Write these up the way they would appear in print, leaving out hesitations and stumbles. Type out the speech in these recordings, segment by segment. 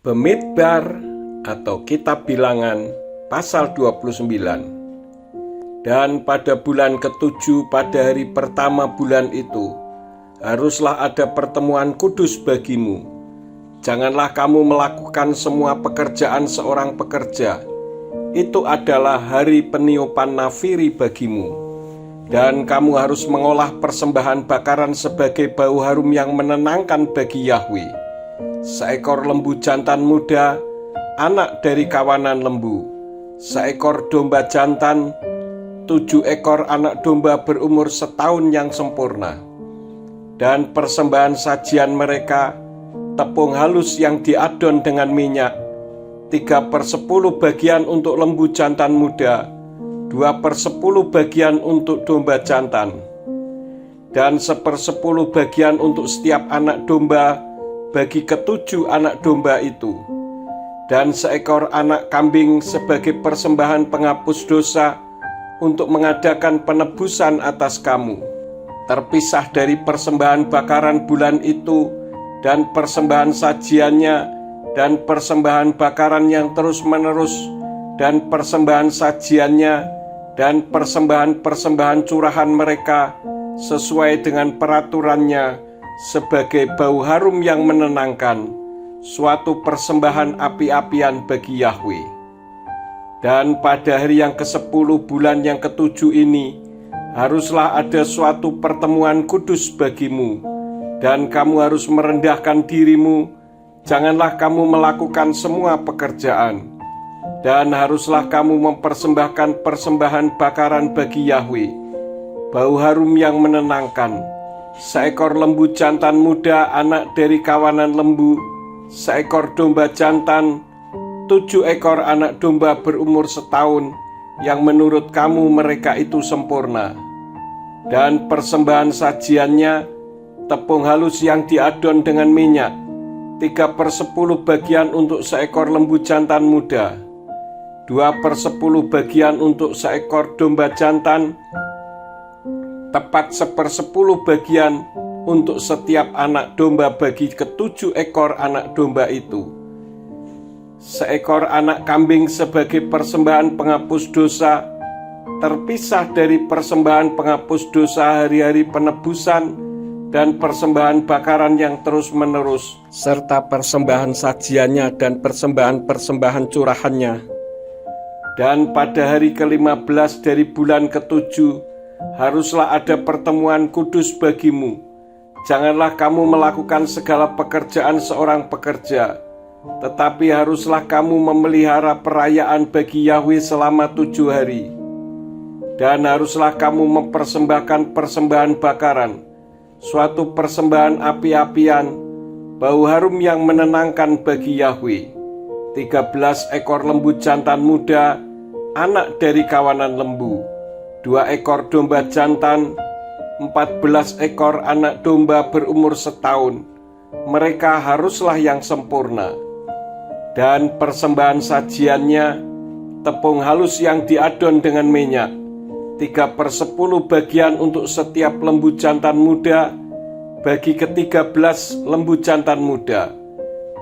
Bemidbar atau Kitab Bilangan pasal 29. Dan pada bulan ke-7 pada hari pertama bulan itu haruslah ada pertemuan kudus bagimu. Janganlah kamu melakukan semua pekerjaan seorang pekerja. Itu adalah hari peniupan nafiri bagimu. Dan kamu harus mengolah persembahan bakaran sebagai bau harum yang menenangkan bagi Yahwe. Seekor lembu jantan muda, anak dari kawanan lembu, seekor domba jantan, 7 ekor anak domba berumur setahun yang sempurna. Dan persembahan sajian mereka, tepung halus yang diadon dengan minyak, 3/10 bagian untuk lembu jantan muda, 2/10 bagian untuk domba jantan, dan 1/10 bagian untuk setiap anak domba bagi ke-7 anak domba itu, dan seekor anak kambing sebagai persembahan penghapus dosa untuk mengadakan penebusan atas kamu. Terpisah dari persembahan bakaran bulan itu dan persembahan sajiannya dan persembahan bakaran yang terus-menerus dan persembahan sajiannya dan persembahan curahan mereka sesuai dengan peraturannya sebagai bau harum yang menenangkan, suatu persembahan api-apian bagi Yahwe. Dan pada hari yang ke-10 bulan yang ke-7 ini, haruslah ada suatu pertemuan kudus bagimu, dan kamu harus merendahkan dirimu, janganlah kamu melakukan semua pekerjaan. Dan haruslah kamu mempersembahkan persembahan bakaran bagi Yahwe, bau harum yang menenangkan, seekor lembu jantan muda anak dari kawanan lembu, seekor domba jantan, 7 ekor anak domba berumur setahun, yang menurut kamu mereka itu sempurna. Dan persembahan sajiannya, tepung halus yang diadon dengan minyak, 3/10 bagian untuk seekor lembu jantan muda, 2/10 bagian untuk seekor domba jantan, tepat 1/10 bagian untuk setiap anak domba bagi ke-7 ekor anak domba itu. Seekor anak kambing sebagai persembahan penghapus dosa, terpisah dari persembahan penghapus dosa hari-hari penebusan dan persembahan bakaran yang terus-menerus, serta persembahan sajiannya dan persembahan curahannya. Dan pada hari ke-15 dari bulan ke-7, haruslah ada pertemuan kudus bagimu. Janganlah kamu melakukan segala pekerjaan seorang pekerja, tetapi haruslah kamu memelihara perayaan bagi Yahwe selama 7 hari. Dan haruslah kamu mempersembahkan persembahan bakaran, suatu persembahan api-apian, bau harum yang menenangkan bagi Yahwe, 13 ekor lembu jantan muda, anak dari kawanan lembu, 2 ekor domba jantan, 14 ekor anak domba berumur setahun, mereka haruslah yang sempurna. Dan persembahan sajiannya, tepung halus yang diadon dengan minyak, 3/10 bagian untuk setiap lembu jantan muda, bagi ke-13 lembu jantan muda,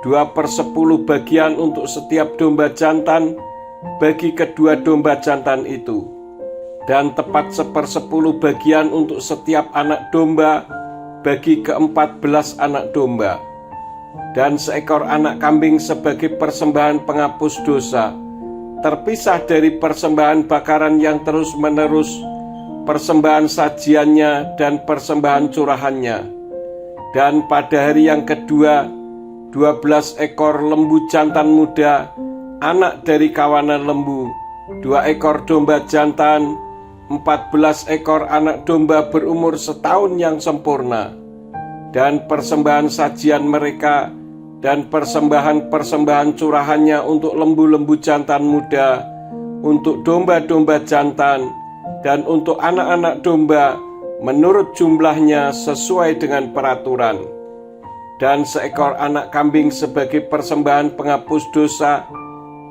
2/10 bagian untuk setiap domba jantan, bagi kedua domba jantan itu, dan tepat 1/10 bagian untuk setiap anak domba bagi ke-14 anak domba, dan seekor anak kambing sebagai persembahan penghapus dosa, terpisah dari persembahan bakaran yang terus-menerus, persembahan sajiannya dan persembahan curahannya. Dan pada hari yang kedua, 12 ekor lembu jantan muda, anak dari kawanan lembu, 2 ekor domba jantan, 14 ekor anak domba berumur setahun yang sempurna, dan persembahan sajian mereka dan persembahan curahannya untuk lembu-lembu jantan muda, untuk domba-domba jantan, dan untuk anak-anak domba menurut jumlahnya sesuai dengan peraturan. Dan seekor anak kambing sebagai persembahan penghapus dosa,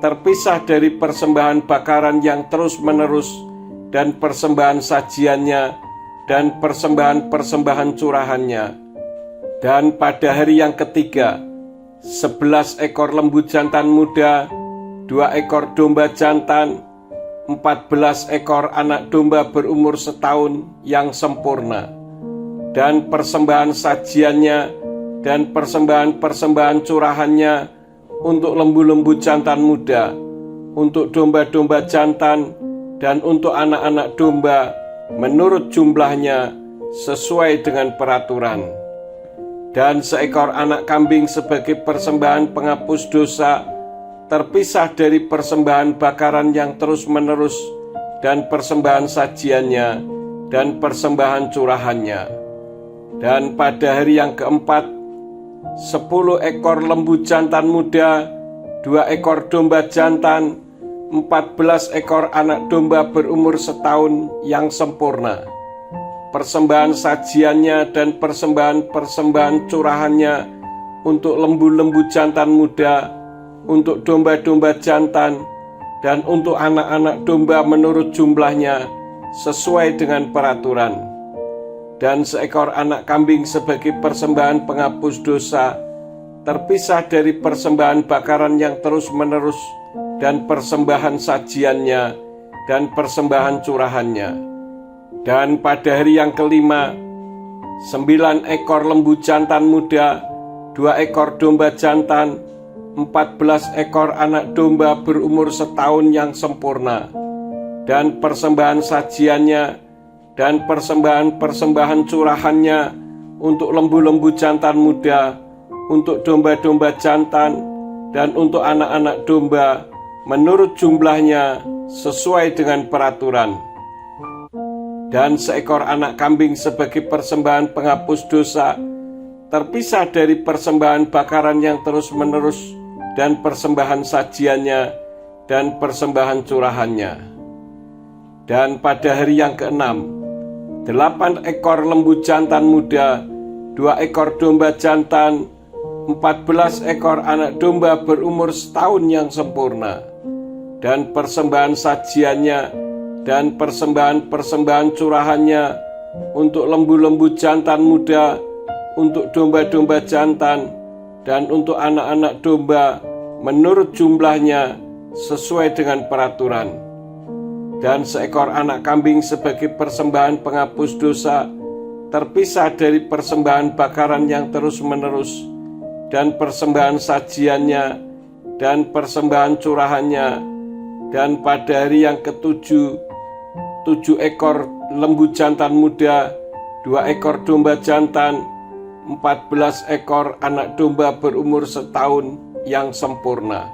terpisah dari persembahan bakaran yang terus-menerus dan persembahan sajiannya dan persembahan curahannya. Dan pada hari yang ketiga, 11 ekor lembu jantan muda, 2 ekor domba jantan, 14 ekor anak domba berumur setahun yang sempurna, dan persembahan sajiannya dan persembahan curahannya untuk lembu-lembu jantan muda, untuk domba-domba jantan, dan untuk anak-anak domba menurut jumlahnya sesuai dengan peraturan. Dan seekor anak kambing sebagai persembahan penghapus dosa, terpisah dari persembahan bakaran yang terus-menerus dan persembahan sajiannya dan persembahan curahannya. Dan pada hari yang keempat, 10 ekor lembu jantan muda, 2 ekor domba jantan, 14 ekor anak domba berumur setahun yang sempurna. Persembahan sajiannya dan persembahan curahannya untuk lembu-lembu jantan muda, untuk domba-domba jantan, dan untuk anak-anak domba menurut jumlahnya sesuai dengan peraturan. Dan seekor anak kambing sebagai persembahan penghapus dosa, terpisah dari persembahan bakaran yang terus-menerus dan persembahan sajiannya dan persembahan curahannya. Dan pada hari yang kelima, 9 ekor lembu jantan muda, 2 ekor domba jantan, 14 ekor anak domba berumur setahun yang sempurna, dan persembahan sajiannya dan persembahan curahannya untuk lembu-lembu jantan muda, untuk domba-domba jantan, dan untuk anak-anak domba menurut jumlahnya sesuai dengan peraturan. Dan seekor anak kambing sebagai persembahan penghapus dosa, terpisah dari persembahan bakaran yang terus-menerus dan persembahan sajiannya dan persembahan curahannya. Dan pada hari yang keenam, 8 ekor lembu jantan muda, 2 ekor domba jantan, 14 ekor anak domba berumur setahun yang sempurna, dan persembahan sajiannya dan persembahan curahannya untuk lembu-lembu jantan muda, untuk domba-domba jantan, dan untuk anak-anak domba menurut jumlahnya sesuai dengan peraturan. Dan seekor anak kambing sebagai persembahan penghapus dosa, terpisah dari persembahan bakaran yang terus-menerus dan persembahan sajiannya dan persembahan curahannya. Dan pada hari yang ketujuh, 7 ekor lembu jantan muda, 2 ekor domba jantan, 14 ekor anak domba berumur setahun yang sempurna.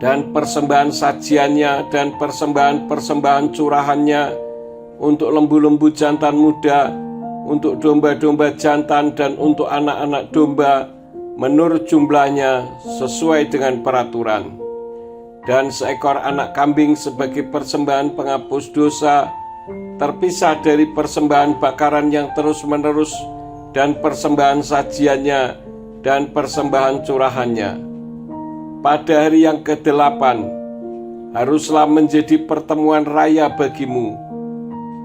Dan persembahan sajiannya dan persembahan curahannya untuk lembu-lembu jantan muda, untuk domba-domba jantan, dan untuk anak-anak domba menurut jumlahnya sesuai dengan peraturan. Dan seekor anak kambing sebagai persembahan penghapus dosa, terpisah dari persembahan bakaran yang terus-menerus dan persembahan sajiannya dan persembahan curahannya. Pada hari yang ke-8, haruslah menjadi pertemuan raya bagimu.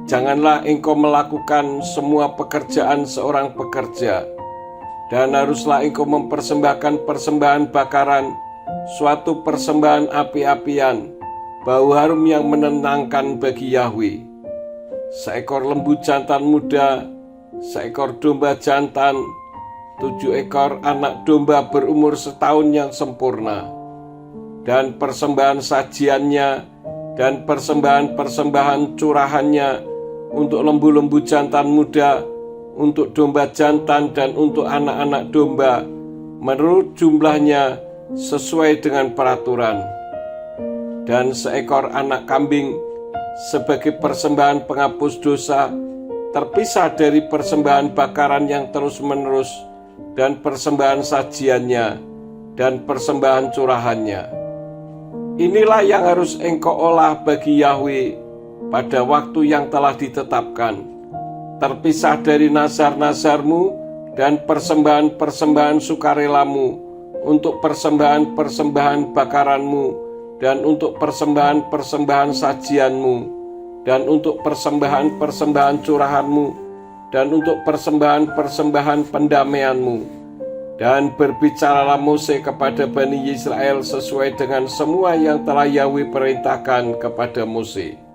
Janganlah engkau melakukan semua pekerjaan seorang pekerja, dan haruslah engkau mempersembahkan persembahan bakaran, suatu persembahan api-apian, bau harum yang menenangkan bagi Yahweh. Seekor lembu jantan muda, seekor domba jantan, 7 ekor anak domba berumur setahun yang sempurna, dan persembahan sajiannya dan persembahan curahannya untuk lembu-lembu jantan muda, untuk domba jantan, dan untuk anak-anak domba menurut jumlahnya sesuai dengan peraturan. Dan seekor anak kambing sebagai persembahan penghapus dosa, terpisah dari persembahan bakaran yang terus-menerus dan persembahan sajiannya dan persembahan curahannya. Inilah yang harus engkau olah bagi Yahweh pada waktu yang telah ditetapkan, terpisah dari nazar-nazarmu dan persembahan-persembahan sukarelamu, untuk persembahan-persembahan bakaranmu, dan untuk persembahan-persembahan sajianmu, dan untuk persembahan-persembahan curahanmu, dan untuk persembahan-persembahan pendamaianmu. Dan berbicaralah Mose kepada Bani Israel sesuai dengan semua yang telah Yahweh perintahkan kepada Mose.